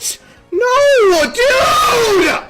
What? No, dude!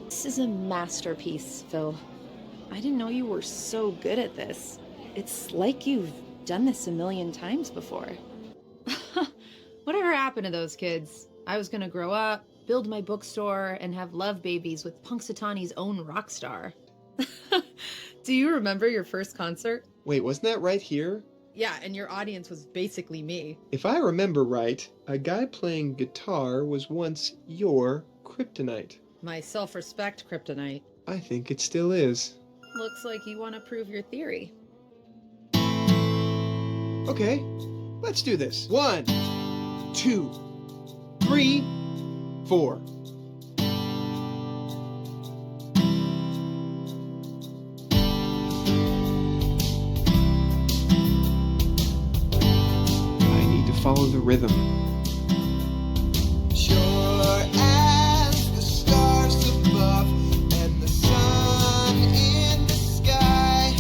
This is a masterpiece, Phil. I didn't know you were so good at this. It's like you've done this a million times before. Whatever happened to those kids? I was gonna grow up, build my bookstore, and have love babies with Punxsutawney's own rock star. Do you remember your first concert? Wait, wasn't that right here? Yeah, and your audience was basically me. If I remember right, a guy playing guitar was once your kryptonite. My self-respect kryptonite. I think it still is. Looks like you want to prove your theory. Okay, let's do this. 1, 2, 3, 4. I need to follow the rhythm. Sure as the stars above and the sun in the sky,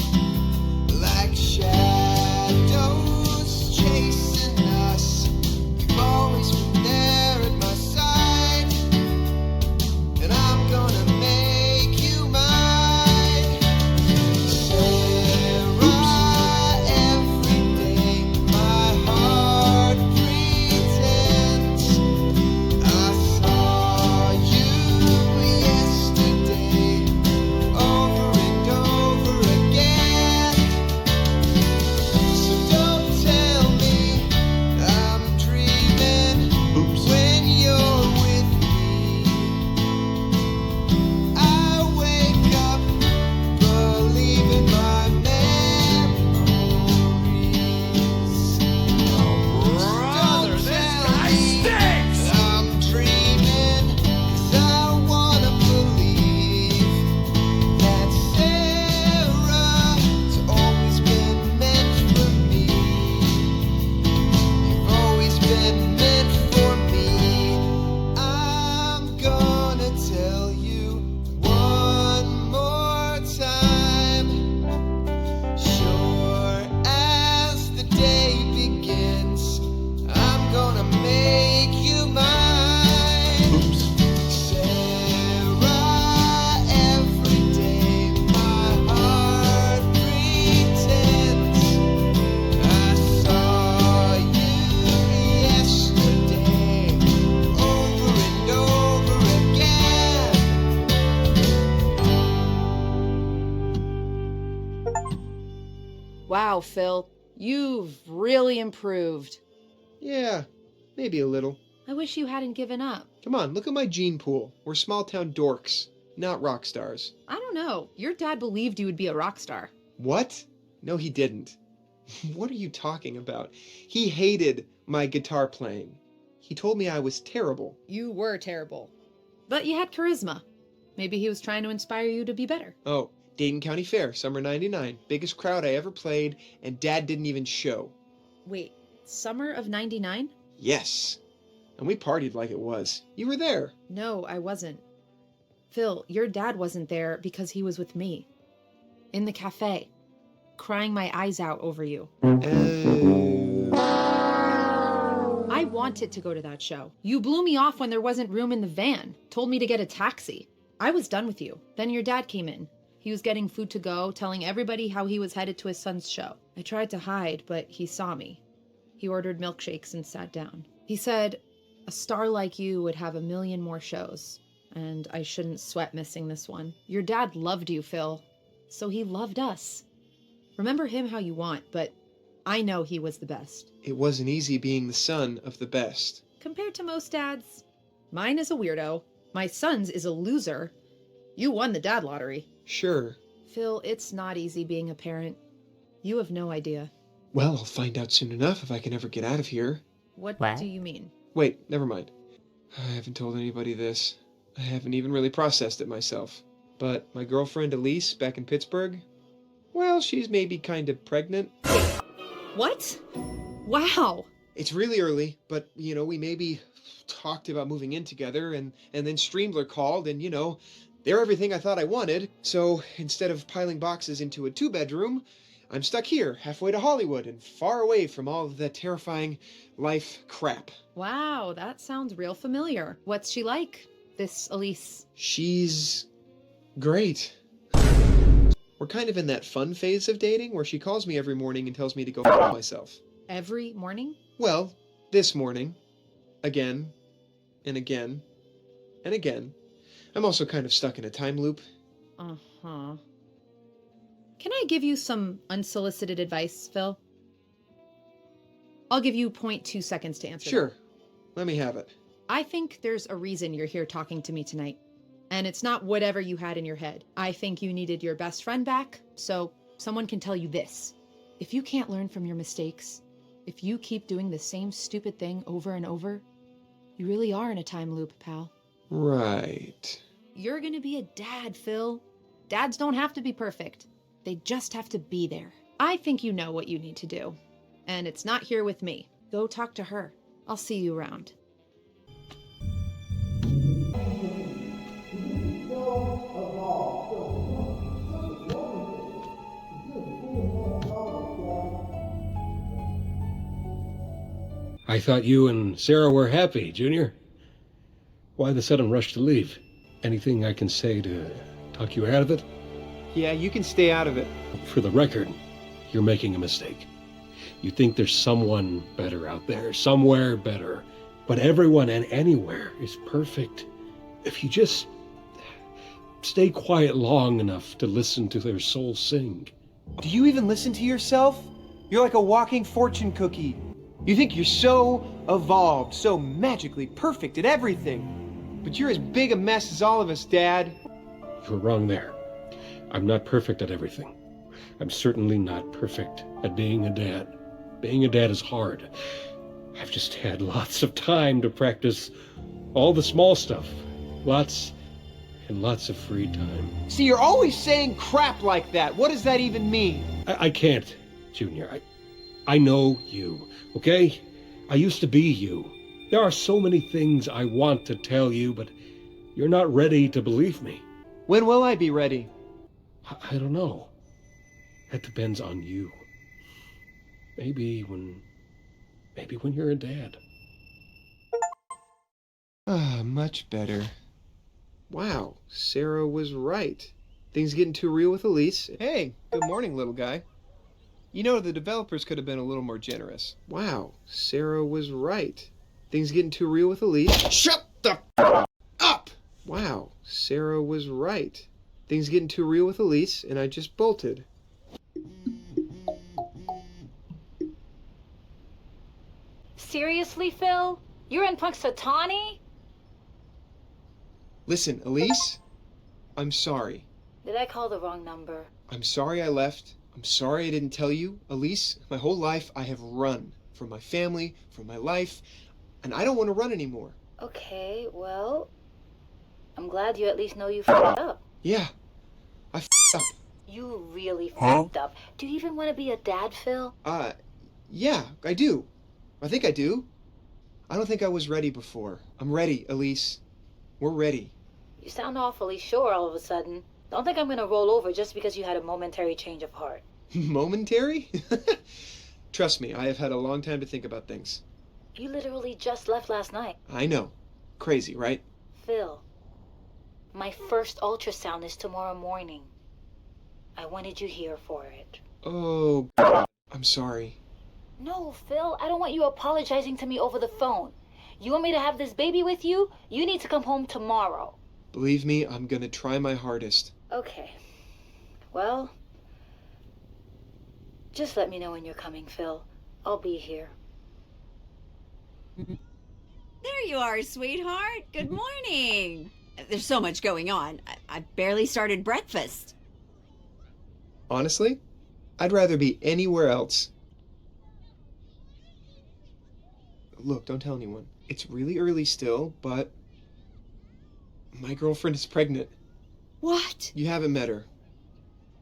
like shadows chasing us, you've always been there at my side, and I'm gonna make you mine. Sarah, every day my heart pretends I saw you yesterday, over and over again. So don't tell me I'm dreaming when you're with me. I wake up believing my memories. Brother, this guy stinks! I'm dreaming 'cause I wanna believe that Sarah's always been meant for me. You've always been meant for me. I'm gonna tell you one more time. Sure as the day begins, I'm gonna make you mine. Sarah, every day my heart pretends I saw you yesterday, over and over again. Wow, Phil, you've really improved. Yeah, maybe a little. I wish you hadn't given up. Come on, look at my gene pool. We're small town dorks, not rock stars. I don't know. Your dad believed you would be a rock star. What? No, he didn't. What are you talking about? He hated my guitar playing. He told me I was terrible. You were terrible. But you had charisma. Maybe he was trying to inspire you to be better. Oh, Dayton County Fair, summer 99. Biggest crowd I ever played, and Dad didn't even show. Wait, summer of 99? Yes. And we partied like it was. You were there. No, I wasn't. Phil, your dad wasn't there because he was with me. In the cafe. Crying my eyes out over you. I wanted to go to that show. You blew me off when there wasn't room in the van. Told me to get a taxi. I was done with you. Then your dad came in. He was getting food to go, telling everybody how he was headed to his son's show. I tried to hide, but he saw me. He ordered milkshakes and sat down. He said, A star like you would have a million more shows, and I shouldn't sweat missing this one. Your dad loved you, Phil, so he loved us. Remember him how you want, but I know he was the best. It wasn't easy being the son of the best. Compared to most dads, mine is a weirdo. My son's is a loser. You won the dad lottery. Sure. Phil, it's not easy being a parent. You have no idea. Well, I'll find out soon enough if I can ever get out of here. What What? do you mean? Wait, never mind. I haven't told anybody this. I haven't even really processed it myself. But my girlfriend Elise back in Pittsburgh, well, she's maybe kind of pregnant. What? Wow. It's really early, but, we maybe talked about moving in together, and then Streamler called, and, they're everything I thought I wanted. So instead of piling boxes into a 2-bedroom, I'm stuck here, halfway to Hollywood, and far away from all of the terrifying life crap. Wow, that sounds real familiar. What's she like, this Elise? She's great. We're kind of in that fun phase of dating where she calls me every morning and tells me to go f*** myself. Every morning? Well, this morning. Again. And again. And again. I'm also kind of stuck in a time loop. Uh-huh. Can I give you some unsolicited advice, Phil? I'll give you 0.2 seconds to answer. Sure. Let me have it. I think there's a reason you're here talking to me tonight. And it's not whatever you had in your head. I think you needed your best friend back, so someone can tell you this. If you can't learn from your mistakes, if you keep doing the same stupid thing over and over, you really are in a time loop, pal. Right. You're gonna be a dad, Phil. Dads don't have to be perfect. They just have to be there. I think you know what you need to do. And it's not here with me. Go talk to her. I'll see you around. I thought you and Sarah were happy, Junior. Why the sudden rush to leave? Anything I can say to talk you out of it? Yeah, you can stay out of it. For the record, you're making a mistake. You think there's someone better out there, somewhere better. But everyone and anywhere is perfect. If you just stay quiet long enough to listen to their soul sing. Do you even listen to yourself? You're like a walking fortune cookie. You think you're so evolved, so magically perfect at everything. But you're as big a mess as all of us, Dad. You're wrong there. I'm not perfect at everything. I'm certainly not perfect at being a dad. Being a dad is hard. I've just had lots of time to practice all the small stuff. Lots and lots of free time. See, you're always saying crap like that. What does that even mean? I can't, Junior. I know you, okay? I used to be you. There are so many things I want to tell you, but you're not ready to believe me. When will I be ready? I don't know. That depends on you. Maybe when you're a dad. Much better. Wow, Sarah was right. Things getting too real with Elise. Hey, good morning, little guy. The developers could have been a little more generous. Wow, Sarah was right. Things getting too real with Elise. Shut the up! Wow, Sarah was right. Things getting too real with Elise, and I just bolted. Seriously, Phil? You're in Punxsutawney? Listen, Elise, I'm sorry. Did I call the wrong number? I'm sorry I left. I'm sorry I didn't tell you. Elise, my whole life I have run. From my family, from my life, and I don't want to run anymore. Okay, well, I'm glad you at least know you fucked up. Yeah, I f***ed up. You really fucked up. Do you even want to be a dad, Phil? Yeah, I do. I think I do. I don't think I was ready before. I'm ready, Elise. We're ready. You sound awfully sure all of a sudden. Don't think I'm gonna roll over just because you had a momentary change of heart. Momentary? Trust me, I have had a long time to think about things. You literally just left last night. I know. Crazy, right? Phil, my first ultrasound is tomorrow morning. I wanted you here for it. Oh, God. I'm sorry. No, Phil, I don't want you apologizing to me over the phone. You want me to have this baby with you? You need to come home tomorrow. Believe me, I'm gonna try my hardest. Okay. Well, just let me know when you're coming, Phil. I'll be here. There you are, sweetheart. Good morning. There's so much going on. I barely started breakfast. Honestly, I'd rather be anywhere else. Look, don't tell anyone. It's really early still, but my girlfriend is pregnant. What? You haven't met her.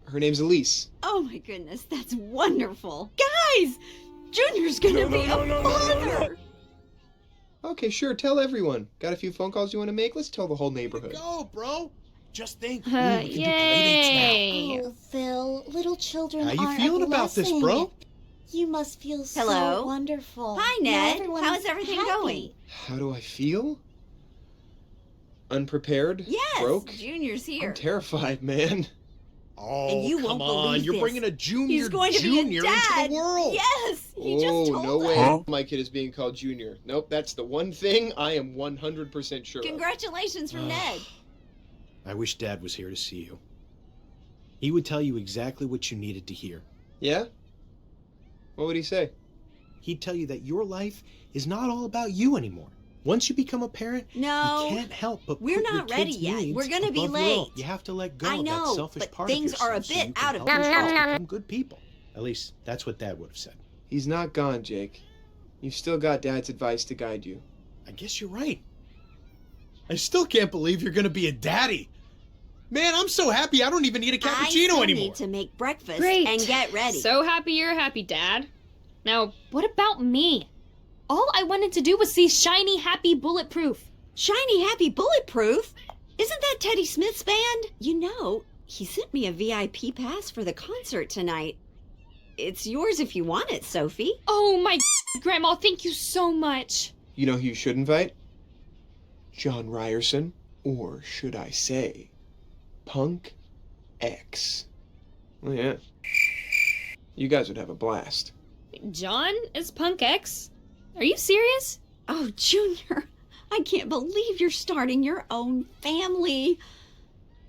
Her name's Elise. Oh my goodness, that's wonderful. Guys, Junior's gonna be a father. Okay, sure, tell everyone. Got a few phone calls you want to make? Let's tell the whole neighborhood. Go, bro. Just think. Ooh, we can do playdates Yay! Oh, Phil, little children now. How you are feeling a about this, blessing. bro? You must feel Hello? so wonderful. Hi, Now Ned. everyone How's is everything happy. going? How do I feel? Unprepared? Yes, Broke? Junior's here. I'm terrified, man. Oh, And you come won't on. believe You're this. bringing a junior He's going to be junior a dad. into the world. Yes, he just Oh, told no us. way. My kid is being called Junior. Nope, that's the one thing I am 100% sure of. Congratulations from Ned. I wish Dad was here to see you. He would tell you exactly what you needed to hear. Yeah? What would he say? He'd tell you that your life is not all about you anymore. Once you become a parent, No, you can't help but we're put your not ready kids' yet. needs We're gonna be above your own. late. You have to let go I of that know, selfish but part things of are a yourself so bit you can out of help your control. kids become good people. At least that's what Dad would have said. He's not gone, Jake. You've still got Dad's advice to guide you. I guess you're right. I still can't believe you're gonna be a daddy. Man, I'm so happy I don't even need a I cappuccino still anymore. need to make breakfast Great. and get ready. So happy you're happy, Dad. Now, what about me? All I wanted to do was see Shiny Happy Bulletproof. Shiny Happy Bulletproof? Isn't that Teddy Smith's band? You know, he sent me a VIP pass for the concert tonight. It's yours if you want it, Sophie. Oh my Grandma, thank you so much. You know who you should invite? John Ryerson, or should I say, Punk X. Oh, yeah. You guys would have a blast. John is Punk X? Are you serious? Oh, Junior, I can't believe you're starting your own family.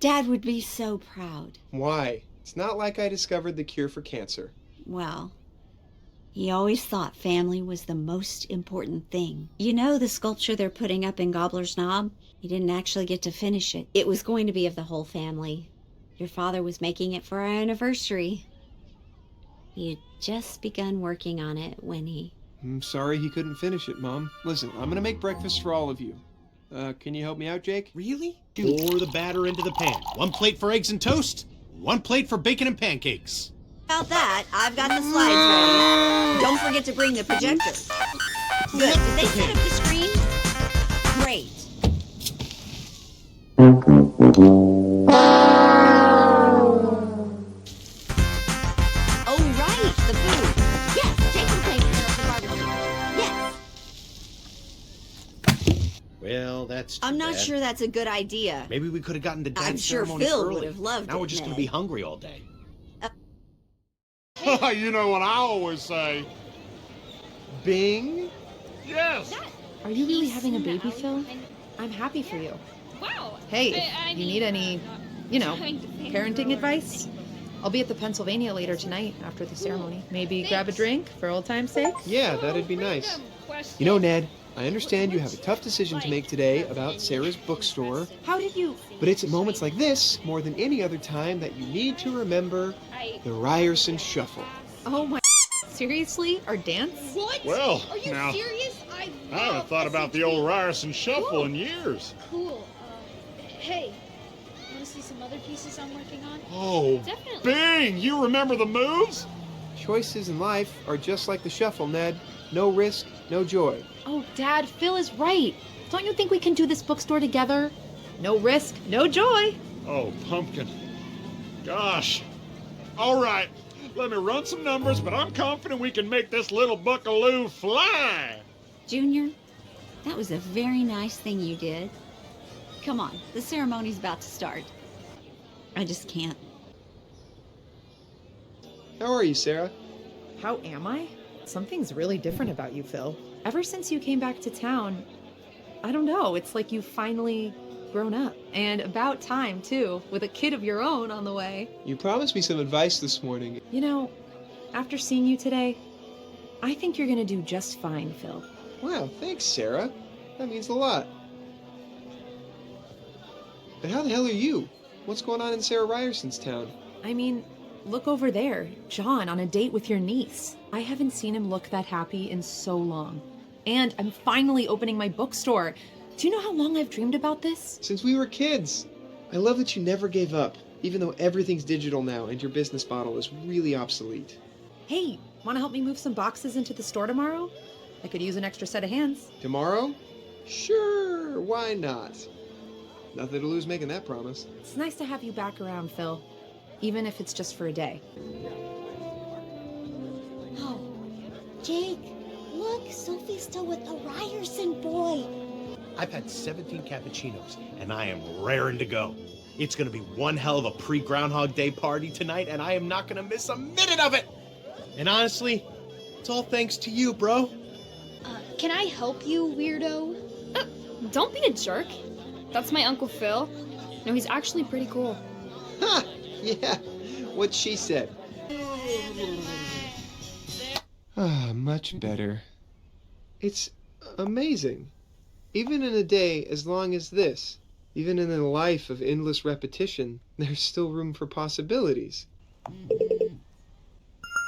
Dad would be so proud. Why? It's not like I discovered the cure for cancer. Well, he always thought family was the most important thing. You know the sculpture they're putting up in Gobbler's Knob? He didn't actually get to finish it. It was going to be of the whole family. Your father was making it for our anniversary. He had just begun working on it when he... I'm sorry he couldn't finish it, Mom. Listen, I'm gonna make breakfast for all of you. Can you help me out, Jake? Really? Pour the batter into the pan. 1 plate for eggs and toast, 1 plate for bacon and pancakes. About that, I've got the slides ready. Don't forget to bring the projector. Good. Did they set up the screen? Great. Oh, right, the food. Yes, Jake can play photography. Yes. Well, that's too I'm not bad. sure that's a good idea. Maybe we could have gotten to Dad's I'm sure ceremony Phil early. would have loved Now it, we're just going Ned. to be hungry all day. You know what I always say. Bing? Yes. Are you really having a baby, Phil? I'm happy for you. Wow. Hey, if you need any, parenting advice, I'll be at the Pennsylvania later tonight after the ceremony. Maybe grab a drink for old time's sake? Yeah, that'd be nice. You know, Ned, I understand you have a tough decision to make today about Sarah's bookstore, How did you... but it's at moments like this, more than any other time, that you need to remember the Ryerson Shuffle. Oh my... Seriously? Our dance? What? Well, Are you now, serious? I haven't thought about the old Ryerson Shuffle in years. Cool. Hey, want to see some other pieces I'm working on? Oh, Definitely. Bing! You remember the moves? Choices in life are just like the shuffle, Ned. No risk, no joy. Oh, Dad, Phil is right. Don't you think we can do this bookstore together? No risk, no joy. Oh, pumpkin. Gosh. All right, let me run some numbers, but I'm confident we can make this little buckaloo fly. Junior, that was a very nice thing you did. Come on, the ceremony's about to start. I just can't. How are you, Sarah? How am I? Something's really different about you, Phil. Ever since you came back to town, I don't know, it's like you've finally grown up. And about time, too, with a kid of your own on the way. You promised me some advice this morning. You know, after seeing you today, I think you're gonna do just fine, Phil. Wow, thanks, Sarah. That means a lot. But how the hell are you? What's going on in Sarah Ryerson's town? I mean, look over there. John on a date with your niece. I haven't seen him look that happy in so long. And I'm finally opening my bookstore. Do you know how long I've dreamed about this? Since we were kids. I love that you never gave up, even though everything's digital now and your business model is really obsolete. Hey, wanna help me move some boxes into the store tomorrow? I could use an extra set of hands. Tomorrow? Sure, why not? Nothing to lose making that promise. It's nice to have you back around, Phil. Even if it's just for a day. Oh, Jake, look, Sophie's still with the Ryerson boy. I've had 17 cappuccinos, and I am raring to go. It's gonna be one hell of a pre-Groundhog Day party tonight, and I am not gonna miss a minute of it! And honestly, it's all thanks to you, bro. Can I help you, weirdo? Don't be a jerk. That's my Uncle Phil. No, he's actually pretty cool. Ha! Yeah, what she said. Ah, much better. It's amazing. Even in a day as long as this, even in a life of endless repetition, there's still room for possibilities.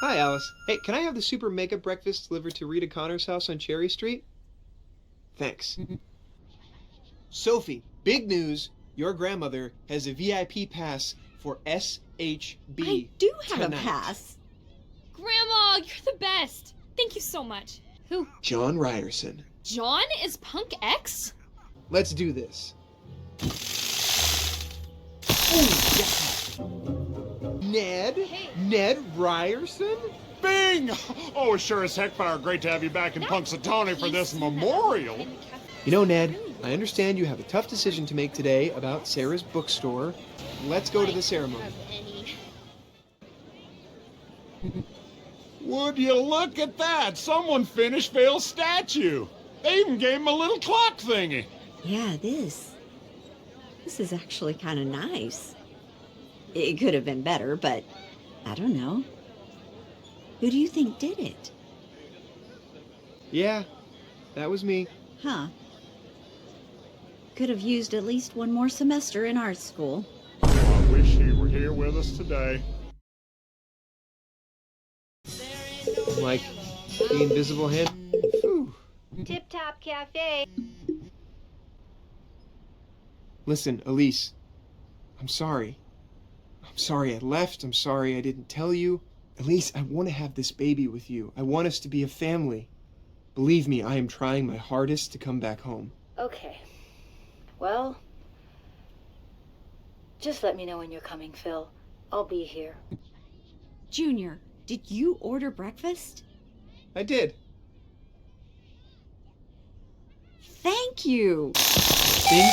Hi, Alice. Hey, can I have the super mega breakfast delivered to Rita Connor's house on Cherry Street? Thanks. Sophie, big news. Your grandmother has a VIP pass for SHB. I do have tonight. a pass. Grandma, you're the best. Thank you so much. Who? John Ryerson. John is Punk X? Let's do this. Ooh, yeah. Ned? Hey. Ned Ryerson? Bing! Oh, sure as heck fire great to have you back in Punxsutawney for this memorial. You know, Ned, I understand you have a tough decision to make today about Sarah's bookstore. Let's go to the ceremony. Would you look at that? Someone finished Phil's statue. They even gave him a little clock thingy. Yeah, this is actually kind of nice. It could have been better, but I don't know. Who do you think did it? Yeah, that was me. Huh. Could have used at least one more semester in art school. I wish he were here with us today. Like the invisible hand. Whew. Tip Top Cafe. Listen, Elise. I'm sorry. I'm sorry I left. I'm sorry I didn't tell you. Elise, I want to have this baby with you. I want us to be a family. Believe me, I am trying my hardest to come back home. Okay. Well, just let me know when you're coming, Phil. I'll be here. Junior, did you order breakfast? I did. Thank you. See?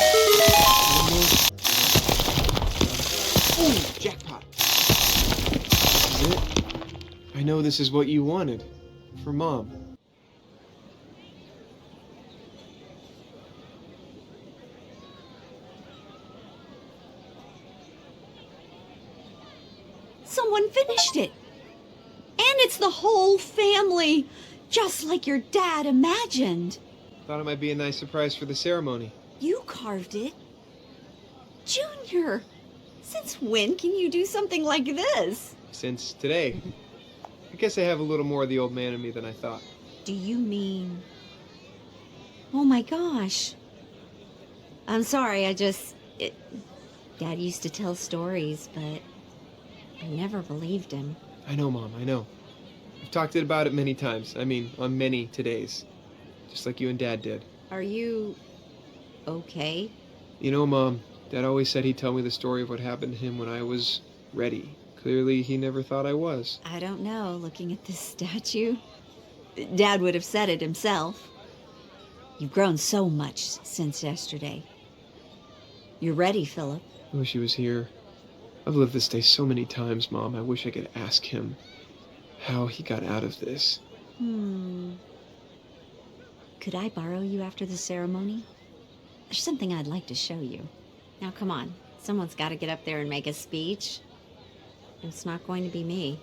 Almost. Ooh, jackpot. This is it. I know this is what you wanted. For Mom. Someone finished it. And it's the whole family, just like your dad imagined. Thought it might be a nice surprise for the ceremony. You carved it. Junior, since when can you do something like this? Since today. I guess I have a little more of the old man in me than I thought. Do you mean... Oh my gosh. I'm sorry, Dad used to tell stories, but I never believed him. I know, Mom, I know. I've talked about it many times. I mean, on many todays. Just like you and Dad did. Are you... okay? You know, Mom, Dad always said he'd tell me the story of what happened to him when I was ready. Clearly, he never thought I was. I don't know, looking at this statue. Dad would have said it himself. You've grown so much since yesterday. You're ready, Philip. I wish he was here. I've lived this day so many times, Mom. I wish I could ask him how he got out of this. Could I borrow you after the ceremony? There's something I'd like to show you. Now, come on. Someone's got to get up there and make a speech. It's not going to be me.